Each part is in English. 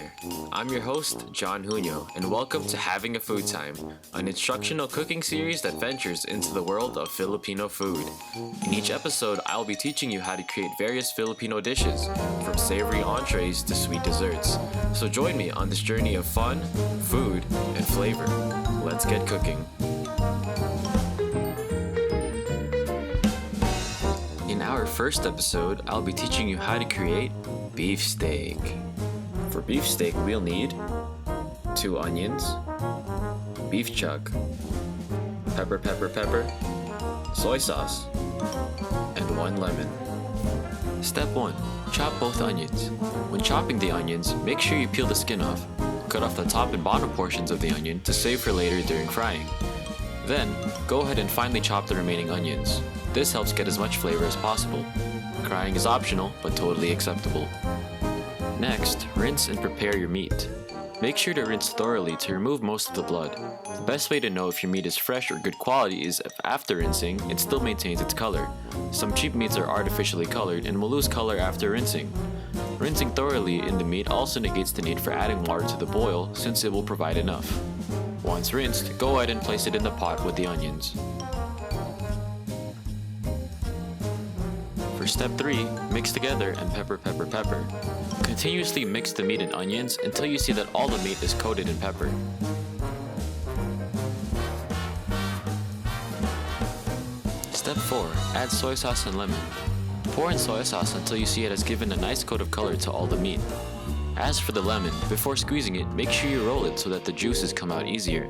there, I'm your host, Junio, and welcome to Having a Food Time, an instructional cooking series that ventures into the world of Filipino food. In each episode, I'll be teaching you how to create various Filipino dishes, from savory entrees to sweet desserts. So join me on this journey of fun, food, and flavor. Let's get cooking. In our first episode, I'll be teaching you how to create beefsteak. For beefsteak, we'll need 2 onions, beef chuck, pepper, soy sauce, and 1 lemon. Step 1. Chop both onions. When chopping the onions, make sure you peel the skin off. Cut off the top and bottom portions of the onion to save for later during frying. Then, go ahead and finely chop the remaining onions. This helps get as much flavor as possible. Frying is optional, but totally acceptable. Next, rinse and prepare your meat. Make sure to rinse thoroughly to remove most of the blood. The best way to know if your meat is fresh or good quality is if after rinsing, it still maintains its color. Some cheap meats are artificially colored and will lose color after rinsing. Rinsing thoroughly in the meat also negates the need for adding water to the boil since it will provide enough. Once rinsed, go ahead and place it in the pot with the onions. For step 3, mix together and pepper. Continuously mix the meat and onions until you see that all the meat is coated in pepper. Step 4, add soy sauce and lemon. Pour in soy sauce until you see it has given a nice coat of color to all the meat. As for the lemon, before squeezing it, make sure you roll it so that the juices come out easier.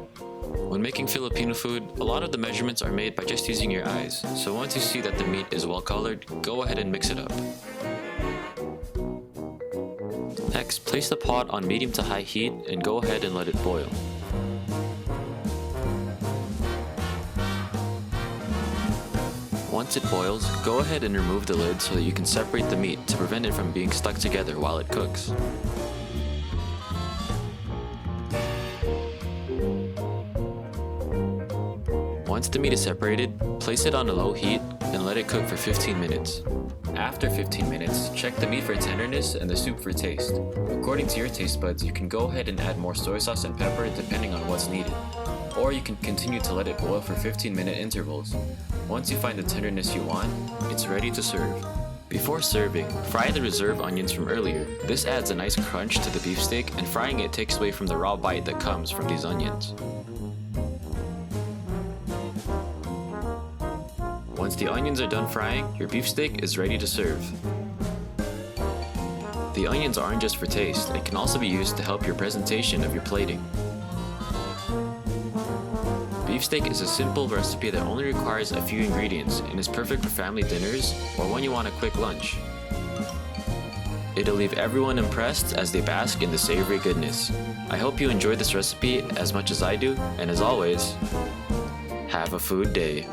When making Filipino food, a lot of the measurements are made by just using your eyes, so once you see that the meat is well colored, go ahead and mix it up. Next, place the pot on medium to high heat and go ahead and let it boil. Once it boils, go ahead and remove the lid so that you can separate the meat to prevent it from being stuck together while it cooks. Once the meat is separated, place it on a low heat and let it cook for 15 minutes. After 15 minutes, check the meat for tenderness and the soup for taste. According to your taste buds, you can go ahead and add more soy sauce and pepper depending on what's needed. Or you can continue to let it boil for 15-minute intervals. Once you find the tenderness you want, it's ready to serve. Before serving, fry the reserve onions from earlier. This adds a nice crunch to the beefsteak, and frying it takes away from the raw bite that comes from these onions. Once the onions are done frying, your beefsteak is ready to serve. The onions aren't just for taste, they can also be used to help your presentation of your plating. Beefsteak is a simple recipe that only requires a few ingredients and is perfect for family dinners or when you want a quick lunch. It'll leave everyone impressed as they bask in the savory goodness. I hope you enjoyed this recipe as much as I do, and as always, have a food day.